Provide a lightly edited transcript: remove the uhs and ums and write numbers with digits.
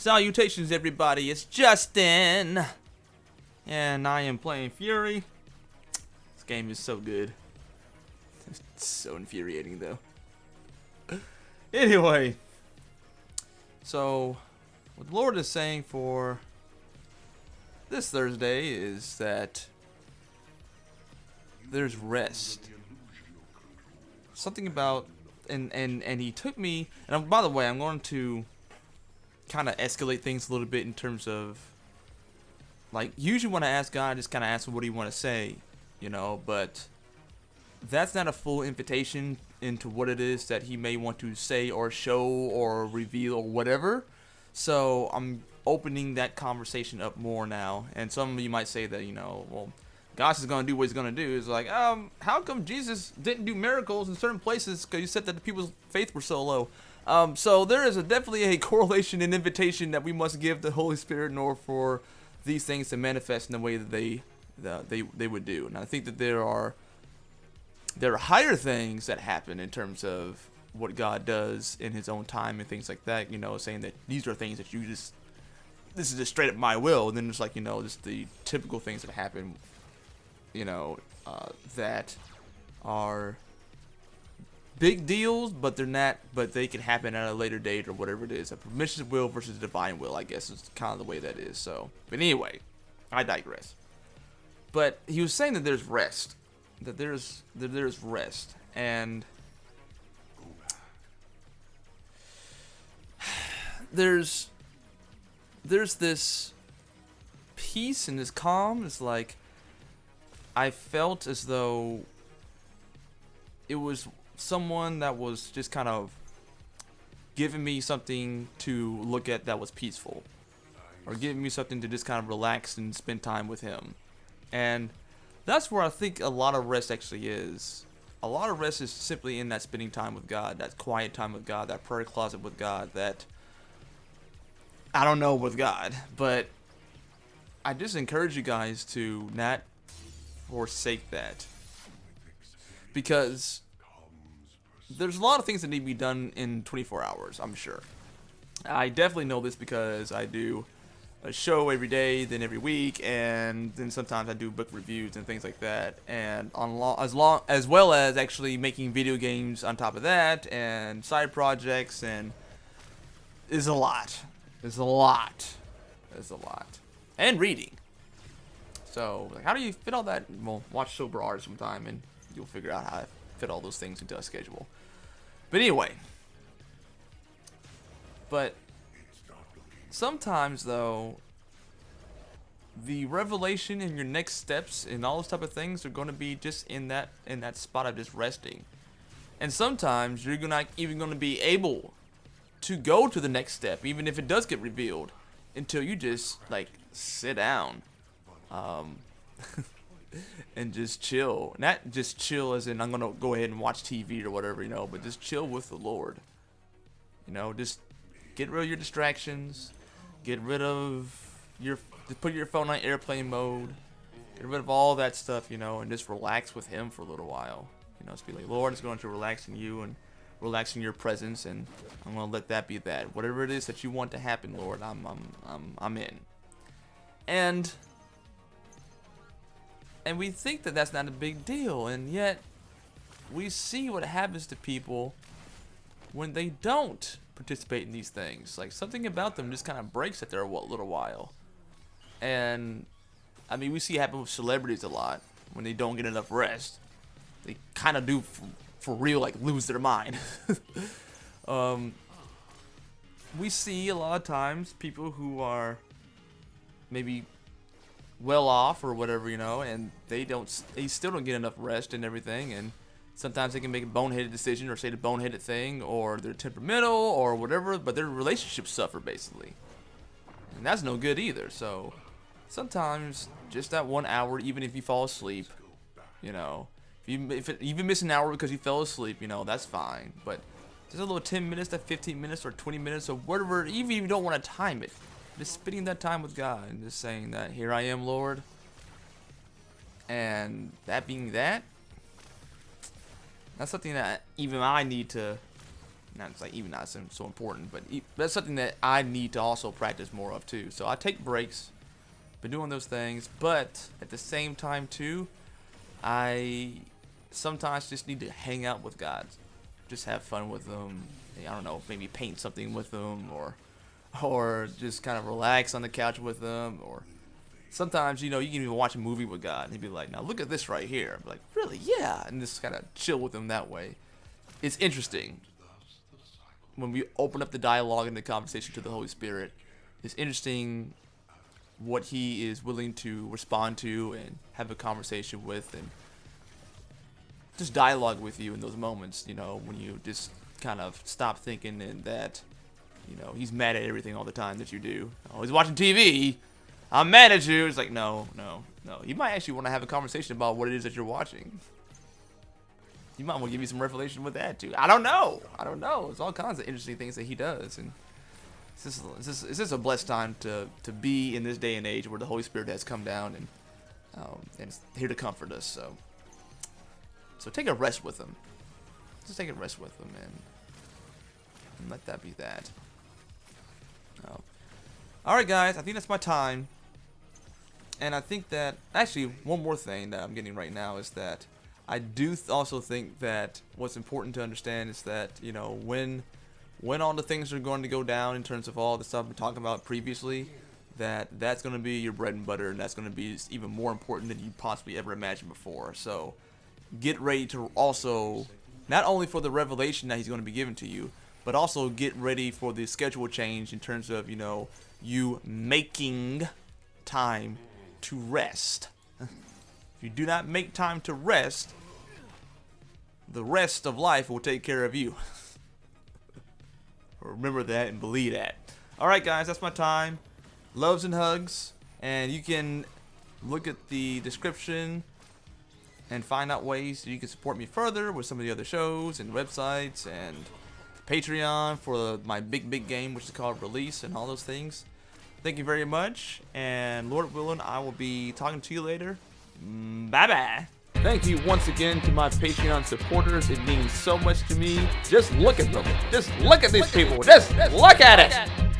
Salutations, everybody. It's Justin, and I am playing Furi. This game is so good. It's so infuriating, though. Anyway, so what the Lord is saying for this Thursday is that there's rest. Something about and he took me, and by the way, I'm going to kind of escalate things a little bit in terms of, like, usually when I ask God, I just kind of ask him what do you want to say, you know, but that's not a full invitation into what it is that he may want to say or show or reveal or whatever. So I'm opening that conversation up more now. And some of you might say that, you know, well, God's is going to do what he's going to do. It's like, how come Jesus didn't do miracles in certain places? Because you said that the people's faith were so low. So there is definitely a correlation and invitation that we must give the Holy Spirit in order for these things to manifest in the way that they would do. And I think that there are higher things that happen in terms of what God does in his own time and things like that, you know, saying that these are things that this is just straight up my will. And then there's, like, you know, just the typical things that happen, you know, that are big deals, but they're not, but they can happen at a later date or whatever it is. A permissive will versus a divine will, I guess, is kind of the way that is. So, but anyway, I digress. But he was saying that there's rest. That there's rest, and there's this peace and this calm. It's like I felt as though it was someone that was just kind of giving me something to look at that was peaceful, or giving me something to just kind of relax and spend time with him. And that's where I think a lot of rest actually is. A lot of rest is simply in that spending time with God, that quiet time with God, that prayer closet with God, that, I don't know, with God. But I just encourage you guys to not forsake that. Because there's a lot of things that need to be done in 24 hours, I'm sure. I definitely know this because I do a show every day, then every week, and then sometimes I do book reviews and things like that, and as well as actually making video games on top of that, and side projects, and it's a lot. It's a lot. And reading. So, like, how do you fit all that? Well, watch Sober Art sometime, and you'll figure out how to fit all those things into a schedule. But anyway. But sometimes, though, the revelation and your next steps and all those type of things are going to be just in that spot of just resting. And sometimes you're not even going to be able to go to the next step, even if it does get revealed, until you just, like, sit down, and just chill. Not just chill as in I'm going to go ahead and watch TV or whatever, you know, but just chill with the Lord. You know, just get rid of your distractions. Get rid of just put your phone on airplane mode. Get rid of all that stuff, you know, and just relax with him for a little while. You know, just be like, Lord, it's going to relax in you and relax in your presence, and I'm going to let that be that. Whatever it is that you want to happen, Lord, I'm in. And we think that that's not a big deal, and yet we see what happens to people when they don't participate in these things. Like, something about them just kind of breaks after a little while. And I mean, we see it happen with celebrities a lot. When they don't get enough rest, they kind of do for real, like, lose their mind. We see a lot of times people who are maybe well off or whatever, you know, and they still don't get enough rest and everything, and sometimes they can make a boneheaded decision or say the boneheaded thing, or they're temperamental or whatever, but their relationships suffer, basically. And that's no good either. So sometimes just that 1 hour, even if you fall asleep, you know, if you miss an hour because you fell asleep, you know, that's fine. But just a little 10 minutes to 15 minutes or 20 minutes or whatever, even if you don't want to time it, just spending that time with God and just saying that, here I am, Lord. And that being that, that's something that even I need to Not it's like even not so important, but that's something that I need to also practice more of too. So I take breaks, been doing those things, but at the same time too, I sometimes just need to hang out with God, just have fun with them. I don't know, maybe paint something with them, or just kind of relax on the couch with them, or sometimes, you know, you can even watch a movie with God and he'd be like, now look at this right here. I'm like, really? Yeah. And just kind of chill with him that way. It's interesting. When we open up the dialogue and the conversation to the Holy Spirit, it's interesting what he is willing to respond to and have a conversation with and just dialogue with you in those moments, you know, when you just kind of stop thinking and that, you know, he's mad at everything all the time that you do. Oh, he's watching TV. I'm mad at you. It's like, no. You might actually want to have a conversation about what it is that you're watching. You might want to give me some revelation with that too. I don't know. There's all kinds of interesting things that he does, and it's just a blessed time to be in this day and age where the Holy Spirit has come down and is here to comfort us. So take a rest with him. Just take a rest with him, and let that be that. All right, guys. I think that's my time. And I think that, actually, one more thing that I'm getting right now is that I do also think that what's important to understand is that, you know, when all the things are going to go down in terms of all the stuff I've been talking about previously, that's going to be your bread and butter, and that's going to be even more important than you possibly ever imagined before. So get ready to also, not only for the revelation that he's going to be giving to you, but also get ready for the schedule change in terms of, you know, you making time to rest. If you do not make time to rest, the rest of life will take care of you. Remember that and believe that. Alright guys, that's my time. Loves and hugs. And you can look at the description and find out ways that you can support me further with some of the other shows and websites and Patreon for my big game, which is called Release, and all those things. Thank you very much, and Lord willing, I will be talking to you later. Bye-bye. Thank you once again to my Patreon supporters. It means so much to me. Just look at them. Just look at these people. Just look at it.